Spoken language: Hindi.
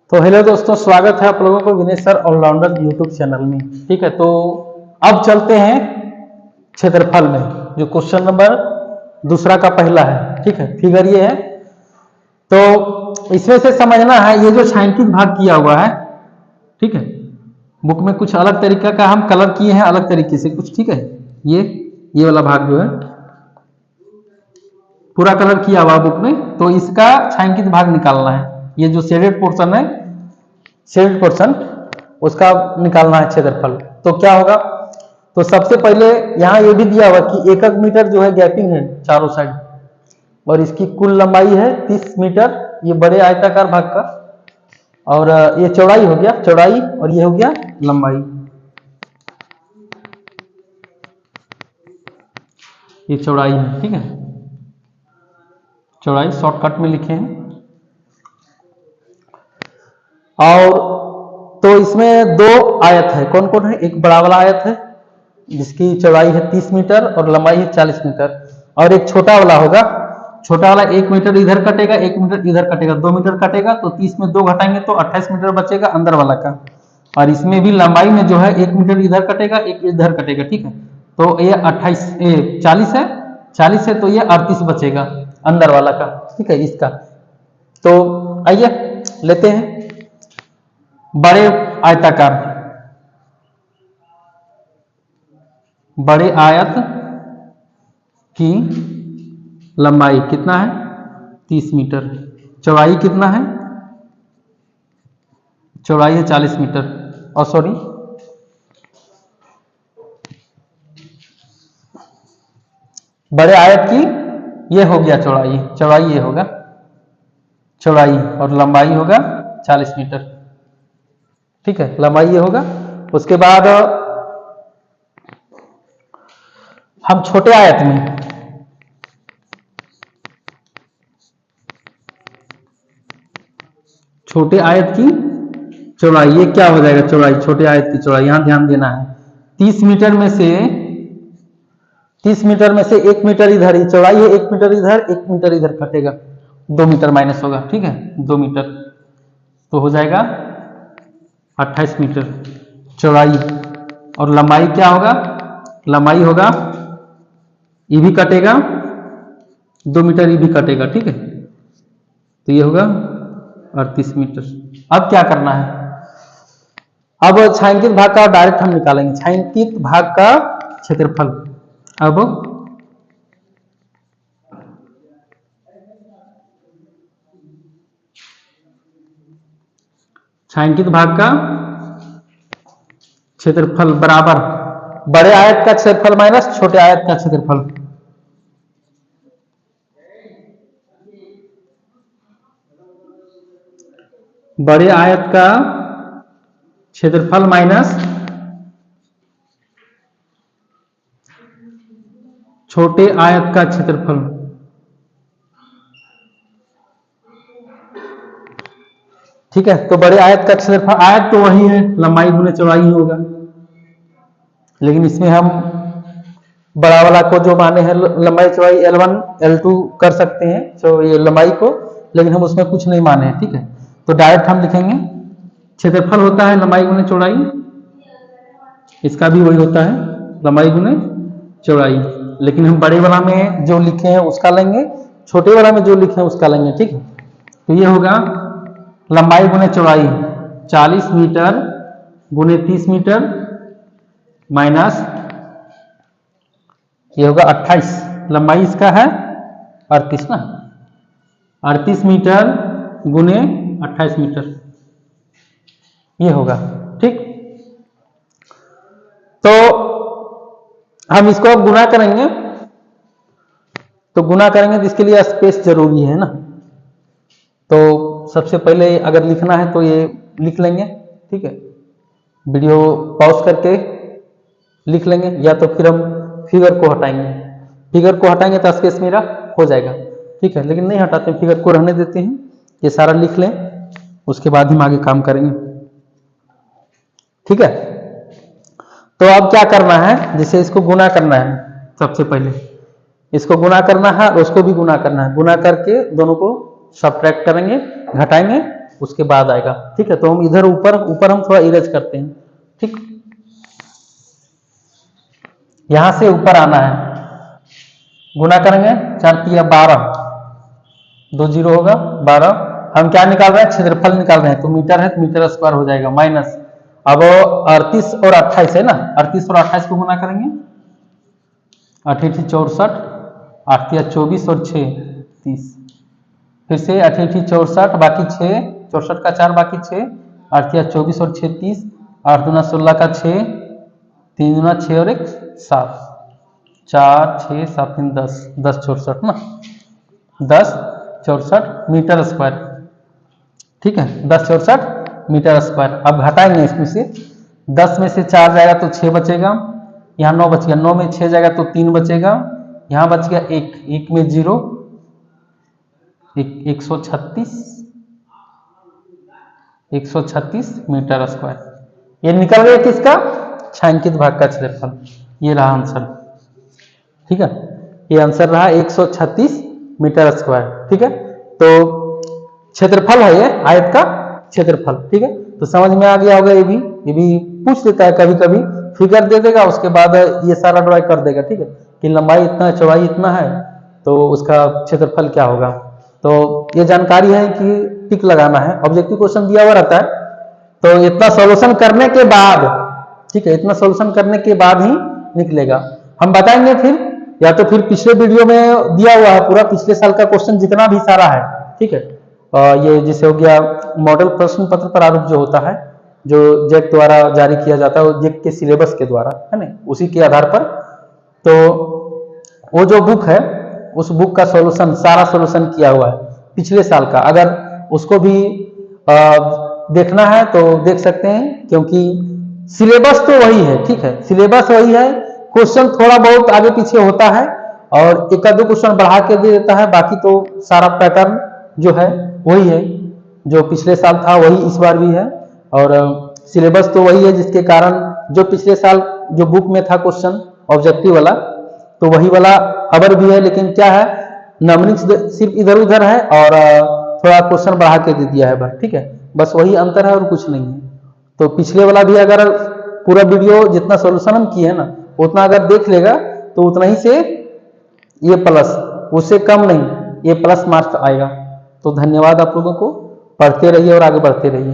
तो हेलो दोस्तों, स्वागत है आप लोगों को Vinesh sir allrounder YouTube channel में। ठीक है, तो अब चलते हैं क्षेत्रफल में, जो क्वेश्चन नंबर दूसरा का पहला है। ठीक है, फिगर ये है। तो इसमें से समझना है, ये जो छायांकित भाग किया हुआ है, ठीक है, बुक में कुछ अलग तरीका का हम कलर किए हैं, अलग तरीके से कुछ। ठीक है, ये वाला भाग जो है पूरा कलर किया हुआ बुक में, तो इसका छायांकित भाग निकालना है। ये जो शेडेड पोर्शन है, शेडेड पोर्शन, उसका निकालना है क्षेत्रफल। तो क्या होगा, तो सबसे पहले यहाँ ये भी दिया हुआ कि 1 मीटर जो है गैपिंग है चारों साइड, और इसकी कुल लंबाई है 30 मीटर, ये बड़े आयताकार भाग का। और ये चौड़ाई हो गया, चौड़ाई, और ये हो गया लंबाई। ये चौड़ाई है, ठीक है, चौड़ाई शॉर्टकट में लिखे हैं। और तो इसमें दो आयत है, कौन कौन है? एक बड़ा वाला आयत है जिसकी चौड़ाई है 30 मीटर और लंबाई है 40 मीटर, और एक छोटा वाला होगा। छोटा वाला 1 मीटर इधर कटेगा, 1 मीटर इधर कटेगा, 2 मीटर कटेगा, तो 30 में 2 घटाएंगे तो 28 मीटर बचेगा अंदर वाला का। और इसमें भी लंबाई में जो है 1 मीटर इधर कटेगा, 1 इधर कटेगा। ठीक है, तो ये 40 है, 40 है, तो ये 38 बचेगा अंदर वाला का। ठीक है, इसका। तो आइए लेते हैं बड़े आयताकार, बड़े आयत की लंबाई कितना है? 30 मीटर। चौड़ाई कितना है? चौड़ाई है 40 मीटर, और सॉरी बड़े आयत की ये हो गया चौड़ाई, चौड़ाई ये होगा चौड़ाई, और लंबाई होगा 40 मीटर। ठीक है, लंबाई ये होगा। उसके बाद हम छोटे आयत में, छोटे आयत की चौड़ाई, ये क्या हो जाएगा? चौड़ाई, छोटे आयत की चौड़ाई, यहां ध्यान देना है। 30 मीटर में से 1 मीटर इधर, ही चौड़ाई है 1 मीटर इधर, 1 मीटर इधर कटेगा, 2 मीटर माइनस होगा। ठीक है, 2 मीटर, तो हो जाएगा 28 मीटर चौड़ाई। और लंबाई क्या होगा? लंबाई होगा, ये भी कटेगा, 2 मीटर ये भी कटेगा। ठीक है, तो ये होगा 38 मीटर। अब क्या करना है? अब छायांकित भाग का डायरेक्ट हम निकालेंगे, छायांकित भाग का क्षेत्रफल। अब छायांकित भाग का क्षेत्रफल बराबर बड़े आयत का क्षेत्रफल माइनस छोटे आयत का क्षेत्रफल। बड़े आयत का क्षेत्रफल माइनस छोटे आयत का क्षेत्रफल। ठीक है, तो बड़े आयत का क्षेत्रफल, आयत तो वही है, लंबाई गुने चौड़ाई ही होगा, लेकिन इसमें हम बड़ा वाला को जो माने हैं लंबाई चौड़ाई L1 L2 कर सकते हैं, तो ये लंबाई को, लेकिन हम उसमें कुछ नहीं माने हैं। ठीक है, तो डायरेक्ट हम लिखेंगे क्षेत्रफल होता है लंबाई गुने चौड़ाई, इसका भी वही होता है लंबाई गुने चौड़ाई, लेकिन हम बड़े वाला में जो लिखे हैं उसका लेंगे, छोटे वाला में जो लिखे हैं उसका लेंगे। ठीक है, तो ये होगा लंबाई गुने चौड़ाई 40 मीटर गुने 30 मीटर माइनस ये होगा 28, लंबाई इसका है 38 ना, 38 मीटर गुने 28 मीटर ये होगा। ठीक, तो हम इसको अब गुना करेंगे, तो गुना करेंगे तो इसके लिए स्पेस जरूरी है ना। तो सबसे पहले अगर लिखना है तो ये लिख लेंगे। ठीक है, वीडियो पॉज करके लिख लेंगे, या तो फिर हम फिगर को हटाएंगे, फिगर को हटाएंगे तो स्पेस मेरा हो जाएगा। ठीक है, लेकिन नहीं हटाते, फिगर को रहने देते हैं, ये सारा लिख लें, उसके बाद हम आगे काम करेंगे। ठीक है, तो अब क्या करना है, जैसे इसको गुना करना है, सबसे पहले इसको गुना करना है और उसको भी गुना करना है। गुना करके दोनों को सब्ट्रैक्ट करेंगे, घटाएंगे, उसके बाद आएगा। ठीक है, तो हम इधर ऊपर हम थोड़ा इरेज करते हैं। ठीक, यहां से ऊपर आना है, गुना करेंगे 4 तिया 12, 2 जीरो होगा 12। हम क्या निकाल रहे हैं, क्षेत्रफल निकाल रहे हैं, तो मीटर है तो मीटर स्क्वायर हो जाएगा माइनस। अब 38 और 28 है ना, 38 और 28 को गुना करेंगे, 88 64, 8 तिया 24 और 6 30, फिर से 88 64 बाकी 6, 64 का 4 बाकी 6, 8 तिया 24 और 6 30, 8 दूना 16 का 6, 3 दूना 6 और 1 7, 4 6 7 3 10, 10 64 ना, 10 64 मीटर स्क्वायर। ठीक है, 10 64 मीटर स्क्वायर। अब घटाएंगे इसमें से, 10 में से 4 जाएगा तो 6 बचेगा, यहाँ 9 बच गया, 9 में 6 जाएगा तो 3 बचेगा, यहाँ बच गया 1, 1 में 0, 136 मीटर स्क्वायर। ये निकल गया किसका, छायांकित भाग का क्षेत्रफल। ये रहा आंसर। ठीक है, ये आंसर रहा 136 मीटर स्क्वायर। ठीक है, तो क्षेत्रफल है ये आयत का क्षेत्रफल। ठीक है, तो समझ में आ गया होगा। ये भी पूछ लेता है कभी कभी, फिगर दे देगा, उसके बाद ये सारा ड्राइंग कर देगा। ठीक है, कि लंबाई इतना चौड़ाई इतना है तो उसका क्षेत्रफल क्या होगा। तो ये जानकारी है कि टिक लगाना है, ऑब्जेक्टिव क्वेश्चन दिया हुआ रहता है। तो इतना सॉल्यूशन करने के बाद, ठीक है, इतना सॉल्यूशन करने के बाद ही निकलेगा। हम बताएंगे फिर, या तो फिर पिछले वीडियो में दिया हुआ है पूरा पिछले साल का क्वेश्चन जितना भी सारा है। ठीक है, ये जैसे हो गया मॉडल प्रश्न पत्र प्रारूप जो होता है, जो जेक द्वारा जारी किया जाता है, वो जेक के सिलेबस के द्वारा है ना, उसी के आधार पर। तो वो जो बुक है, उस बुक का सॉल्यूशन, सारा सॉल्यूशन किया हुआ है पिछले साल का। अगर उसको भी देखना है तो देख सकते हैं, क्योंकि सिलेबस तो वही है। ठीक है, सिलेबस वही है, क्वेश्चन थोड़ा बहुत आगे पीछे होता है और एक आध क्वेश्चन बढ़ा के दे देता है, बाकी तो सारा पैटर्न जो है वही है, जो पिछले साल था वही इस बार भी है। और सिलेबस तो वही है, जिसके कारण जो पिछले साल जो बुक में था क्वेश्चन ऑब्जेक्टिव वाला, तो वही वाला अबर भी है। लेकिन क्या है, नंबरिंग सिर्फ इधर उधर है और थोड़ा क्वेश्चन बढ़ा के दे दिया है बस। ठीक है, बस वही अंतर है और कुछ नहीं है। तो पिछले वाला भी अगर पूरा वीडियो जितना सॉल्यूशन हम किए ना उतना अगर देख लेगा तो उतना ही से ये प्लस, उससे कम नहीं, ये प्लस मार्क्स आएगा। तो धन्यवाद आप लोगों को, पढ़ते रहिए और आगे बढ़ते रहिए।